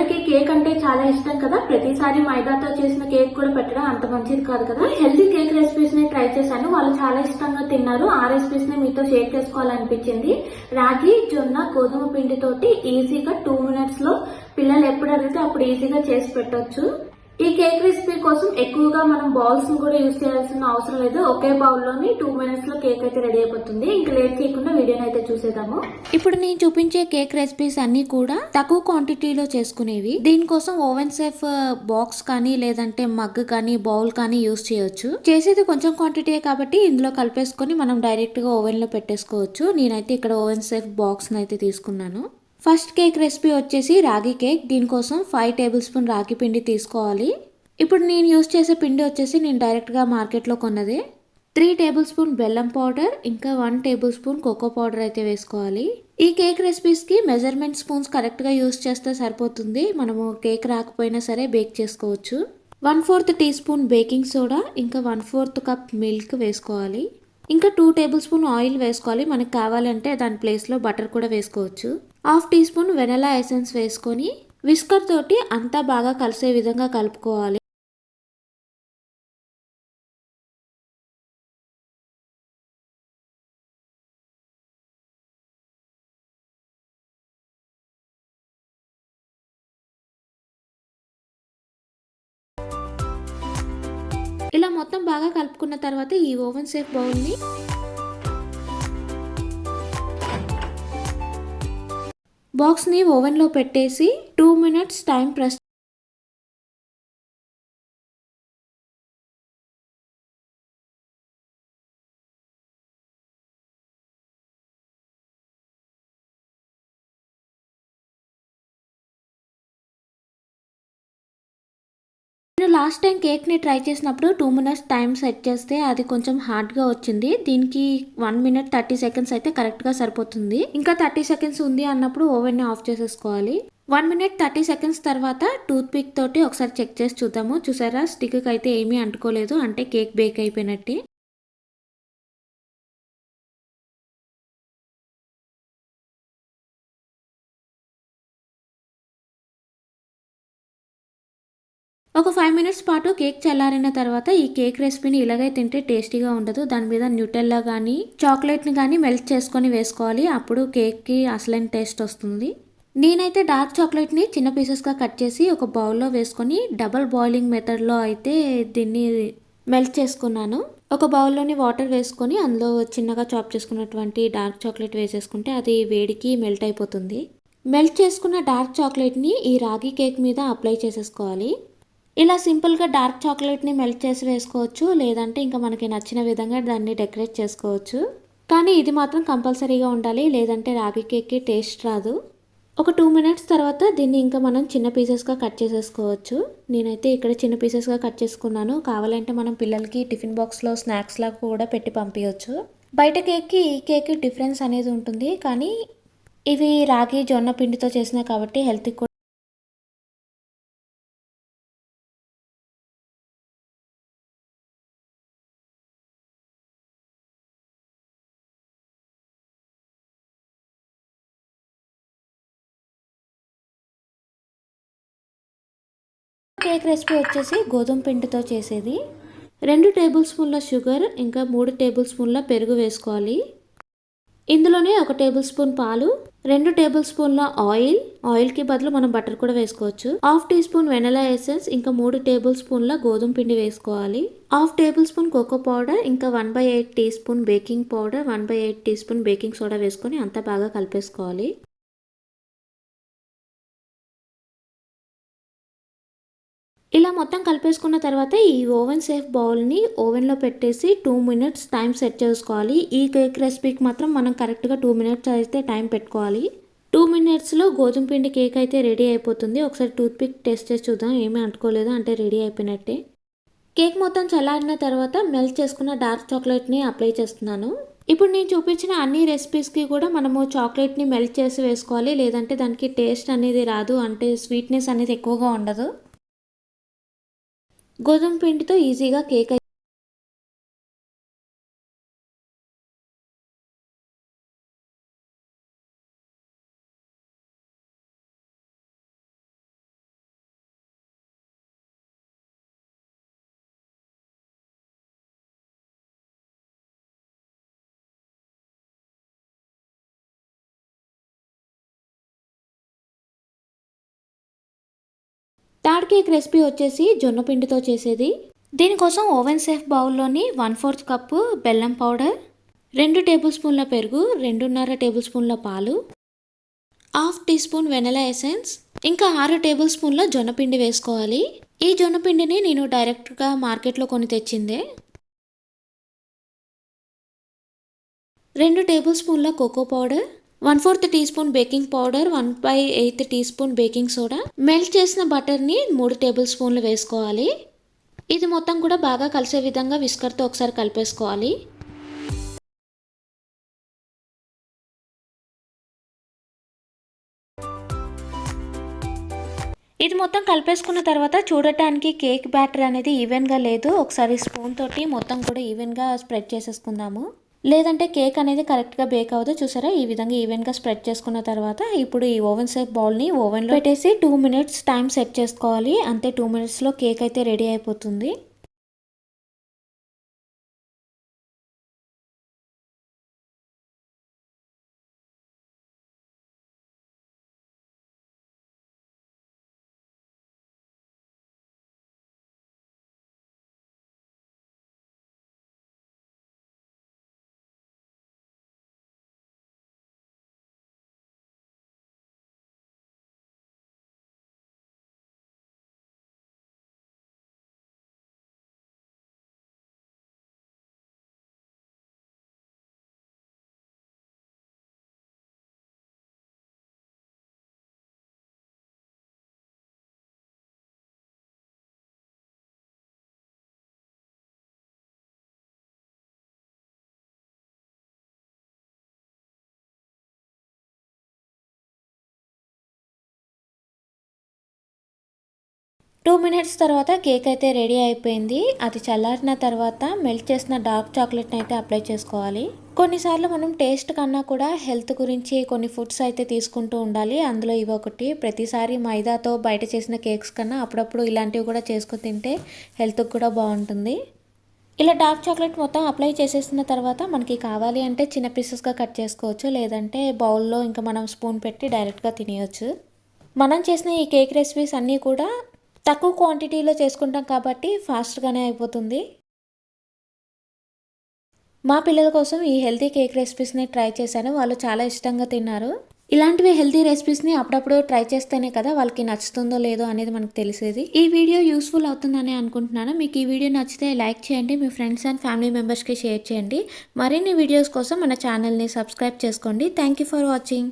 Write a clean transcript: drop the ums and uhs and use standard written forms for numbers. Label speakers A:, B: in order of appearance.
A: అందరికీ కేక్ అంటే చాలా ఇష్టం కదా. ప్రతిసారి మైదాతో చేసిన కేక్ కూడా పెట్టడం అంత మంచిది కాదు కదా. హెల్తీ కేక్ రెసిపీస్ ని ట్రై చేశాను, వాళ్ళు చాలా ఇష్టంగా తిన్నారు. ఆ రెసిపీస్ ని మీతో షేర్ చేసుకోవాలనిపించింది. రాగి, జొన్న, గోధుమ పిండి తోటి ఈజీగా 2 minutes లో పిల్లలు ఎప్పుడు అడిగితే అప్పుడు ఈజీగా చేసి పెట్టొచ్చు. ఈ కేక్ రెసిపీ కోసం ఎక్కువగా మనం బౌల్స్ ని కూడా యూజ్ చేయాల్సిన అవసరం లేదు. ఒకే బౌల్ లోని 2 minutes లో కేక్ అయితే రెడీ అయిపోతుంది. ఇంకా లేట్ చేయకుండా వీడియోని అయితే చూసేద్దాము. ఇప్పుడు నేను చూపించే కేక్ రెసిపీస్ అన్ని కూడా తక్కువ క్వాంటిటీలో చేసుకునేవి. దీనికోసం ఓవెన్ సేఫ్ బాక్స్ కానీ లేదంటే మగ్ కానీ బౌల్ కానీ యూజ్ చేయొచ్చు. చేసేది కొంచెం క్వాంటిటీ కాబట్టి ఇందులో కలిపేసుకొని మనం డైరెక్ట్ గా ఓవెన్ లో పెట్టేసుకోవచ్చు. నేనైతే ఇక్కడ ఓవెన్ సేఫ్ బాక్స్ అయితే తీసుకున్నాను. ఫస్ట్ కేక్ రెసిపీ వచ్చేసి రాగి కేక్. దీనికోసం 5 tablespoon రాగి పిండి తీసుకోవాలి. ఇప్పుడు నేను యూస్ చేసే పిండి వచ్చేసి నేను డైరెక్ట్గా మార్కెట్లో కొన్నదే. 3 tablespoon బెల్లం పౌడర్, ఇంకా 1 tablespoon కోకో పౌడర్ అయితే వేసుకోవాలి. ఈ కేక్ రెసిపీస్కి మెజర్మెంట్ స్పూన్స్ కరెక్ట్గా యూస్ చేస్తే సరిపోతుంది. మనము కేక్ రాకపోయినా సరే బేక్ చేసుకోవచ్చు. 1/4 teaspoon బేకింగ్ సోడా, ఇంకా 1/4 కప్ మిల్క్ వేసుకోవాలి. ఇంకా 2 tablespoon ఆయిల్ వేసుకోవాలి. మనకు కావాలంటే దాని ప్లేస్లో బటర్ కూడా వేసుకోవచ్చు. 1/2 teaspoon వెనిలా ఎసెన్స్ వేసుకొని విస్కర్ తోటి అంతా బాగా కలిసే విధంగా కలుపుకోవాలి. ఇలా మొత్తం బాగా కలుపుకున్న తర్వాత ఈ ఓవెన్ సేఫ్ బౌల్ని బాక్స్ని ఓవెన్లో పెట్టేసి 2 minutes టైం ప్రెస్ నేను లాస్ట్ టైం కేక్ని ట్రై చేసినప్పుడు 2 minutes టైం సెట్ చేస్తే అది కొంచెం హార్డ్గా వచ్చింది. దీనికి 1 minute 30 seconds అయితే కరెక్ట్గా సరిపోతుంది. ఇంకా 30 seconds ఉంది అన్నప్పుడు ఓవెన్ని ఆఫ్ చేసేసుకోవాలి. 1 minute 30 seconds తర్వాత టూత్ పిక్ తోటి ఒకసారి చెక్ చేసి చూద్దాము. చూసారా, స్టిక్కి అయితే ఏమీ అంటుకోలేదు, అంటే కేక్ బేక్ అయిపోయినట్టే. ఒక 5 minutes పాటు కేక్ చల్లారిన తర్వాత ఈ కేక్ రెసిపీని ఇలాగే తింటే టేస్టీగా ఉండదు. దాని మీద న్యూటెల్లా కానీ చాక్లెట్ని కానీ మెల్ట్ చేసుకొని వేసుకోవాలి. అప్పుడు కేక్కి అసలైన టేస్ట్ వస్తుంది. నేనైతే డార్క్ చాక్లెట్ని చిన్న పీసెస్గా కట్ చేసి ఒక బౌల్లో వేసుకొని డబల్ బాయిలింగ్ మెథడ్లో అయితే దీన్ని మెల్ట్ చేసుకున్నాను. ఒక బౌల్లోని వాటర్ వేసుకొని అందులో చిన్నగా చాప్ చేసుకున్నటువంటి డార్క్ చాక్లెట్ వేసేసుకుంటే అది వేడికి మెల్ట్ అయిపోతుంది. మెల్ట్ చేసుకున్న డార్క్ చాక్లెట్ని ఈ రాగి కేక్ మీద అప్లై చేసేసుకోవాలి. ఇలా సింపుల్గా డార్క్ చాక్లెట్ని మెల్ట్ చేసి వేసుకోవచ్చు, లేదంటే ఇంకా మనకి నచ్చిన విధంగా దాన్ని డెకరేట్ చేసుకోవచ్చు. కానీ ఇది మాత్రం కంపల్సరీగా ఉండాలి, లేదంటే రాగి కేక్కి టేస్ట్ రాదు. ఒక 2 minutes తర్వాత దీన్ని ఇంకా మనం చిన్న పీసెస్గా కట్ చేసేసుకోవచ్చు. నేనైతే ఇక్కడ చిన్న పీసెస్గా కట్ చేసుకున్నాను. కావాలంటే మనం పిల్లలకి టిఫిన్ బాక్స్లో స్నాక్స్ లాగా కూడా పెట్టి పంపించవచ్చు. బయట కేక్కి ఈ కేక్ డిఫరెన్స్ అనేది ఉంటుంది, కానీ ఇవి రాగి జొన్న పిండితో చేసినాయి కాబట్టి హెల్త్కి కూడా కేక్ రెసిపీ వచ్చేసి గోధుమ పిండితో చేసేది. 2 tablespoon షుగర్, ఇంకా 3 tablespoon పెరుగు వేసుకోవాలి. ఇందులోనే 1 tablespoon పాలు, 2 tablespoon ఆయిల్కి బదులు మనం బటర్ కూడా వేసుకోవచ్చు. 1/2 teaspoon వెనిలా ఎసెన్స్, ఇంకా 3 tablespoon గోధుమ పిండి వేసుకోవాలి. 1/2 tablespoon కోకో పౌడర్, ఇంకా 1/8 teaspoon baking powder, 1/8 teaspoon baking soda వేసుకొని అంతా బాగా కలిపేసుకోవాలి. ఇలా మొత్తం కలిపేసుకున్న తర్వాత ఈ ఓవెన్ సేఫ్ బౌల్ని ఓవెన్లో పెట్టేసి 2 minutes టైం సెట్ చేసుకోవాలి. ఈ కేక్ రెసిపీకి మాత్రం మనం కరెక్ట్గా 2 minutes అయితే టైం పెట్టుకోవాలి. 2 minutesలో గోధుమ పిండి కేక్ అయితే రెడీ అయిపోతుంది. ఒకసారి టూత్ పిక్ టెస్ట్ చేసి చూద్దాం, ఏమీ అంటుకోలేదు, అంటే రెడీ అయిపోయినట్టే. కేక్ మొత్తం చల్లారిన తర్వాత మెల్ట్ చేసుకున్న డార్క్ చాక్లెట్ని అప్లై చేస్తున్నాను. ఇప్పుడు నేను చూపించిన అన్ని రెసిపీస్కి కూడా మనము చాక్లెట్ని మెల్ట్ చేసి వేసుకోవాలి, లేదంటే దానికి టేస్ట్ అనేది రాదు, అంటే స్వీట్నెస్ అనేది ఎక్కువగా ఉండదు. గోధుమ పిండితో ఈజీగా కేక్ కేక్ రెసిపీ వచ్చేసి జొన్న పిండితో చేసేది. దీనికోసం ఓవెన్ సేఫ్ బౌల్లోని 1/4 కప్పు బెల్లం పౌడర్, 2 టేబుల్ స్పూన్ల పెరుగు, 2.5 టేబుల్ స్పూన్ల పాలు, half teaspoon vanilla essence, ఇంకా 6 టేబుల్ స్పూన్ల జొన్నపిండి వేసుకోవాలి. ఈ జొన్నపిండిని నేను డైరెక్ట్గా మార్కెట్లో కొని తెచ్చిందే. 2 టేబుల్ స్పూన్ల cocoa powder, 1/4 teaspoon baking powder, 1/8 teaspoon baking soda, melt చేసిన బటర్ని 3 టేబుల్ స్పూన్లు వేసుకోవాలి. ఇది మొత్తం కూడా బాగా కలిసే విధంగా విస్కర్తో ఒకసారి కలిపేసుకోవాలి. ఇది మొత్తం కలిపేసుకున్న తర్వాత చూడటానికి కేక్ బ్యాటర్ అనేది ఈవెన్గా లేదు. ఒకసారి స్పూన్ తోటి మొత్తం కూడా ఈవెన్గా స్ప్రెడ్ చేసేసుకుందాము, లేదంటే కేక్ అనేది కరెక్ట్గా బేక్ అవ్వదు. చూసారా, ఈ విధంగా ఈవెన్గా స్ప్రెడ్ చేసుకున్న తర్వాత ఇప్పుడు ఈ ఓవెన్ సేఫ్ బౌల్ని ఓవెన్లో పెట్టేసి 2 మినిట్స్ టైం సెట్ చేసుకోవాలి. అంతే, 2 మినిట్స్లో కేక్ అయితే రెడీ అయిపోతుంది. టూ మినిట్స్ తర్వాత కేక్ అయితే రెడీ అయిపోయింది. అది చల్లారిన తర్వాత మెల్ట్ చేసిన డార్క్ చాక్లెట్ని అయితే అప్లై చేసుకోవాలి. కొన్నిసార్లు మనం టేస్ట్ కన్నా కూడా హెల్త్ గురించి కొన్ని ఫుడ్స్ అయితే తీసుకుంటూ ఉండాలి. అందులో ఇవి ఒకటి. ప్రతిసారి మైదాతో బయట చేసిన కేక్స్ కన్నా అప్పుడప్పుడు ఇలాంటివి కూడా చేసుకుని తింటే హెల్త్కి కూడా బాగుంటుంది. ఇలా డార్క్ చాక్లెట్ మొత్తం అప్లై చేసేసిన తర్వాత మనకి కావాలి అంటే చిన్న పీసెస్గా కట్ చేసుకోవచ్చు, లేదంటే బౌల్లో ఇంకా మనం స్పూన్ పెట్టి డైరెక్ట్గా తినేయచ్చు. మనం చేసిన ఈ కేక్ రెసిపీస్ అన్నీ కూడా తక్కువ క్వాంటిటీలో చేసుకుంటాం కాబట్టి ఫాస్ట్గానే అయిపోతుంది. మా పిల్లల కోసం ఈ హెల్తీ కేక్ రెసిపీస్ని ట్రై చేశాను. వాళ్ళు చాలా ఇష్టంగా తిన్నారు. ఇలాంటివి హెల్తీ రెసిపీస్ని అప్పుడప్పుడు ట్రై చేస్తేనే కదా వాళ్ళకి నచ్చుతుందో లేదో అనేది మనకు తెలిసేది. ఈ వీడియో యూస్ఫుల్ అవుతుందని అనుకుంటున్నాను. మీకు ఈ వీడియో నచ్చితే లైక్ చేయండి, మీ ఫ్రెండ్స్ అండ్ ఫ్యామిలీ మెంబర్స్కి షేర్ చేయండి. మరిన్ని వీడియోస్ కోసం మన ఛానల్ని సబ్స్క్రైబ్ చేసుకోండి. Thank you for watching.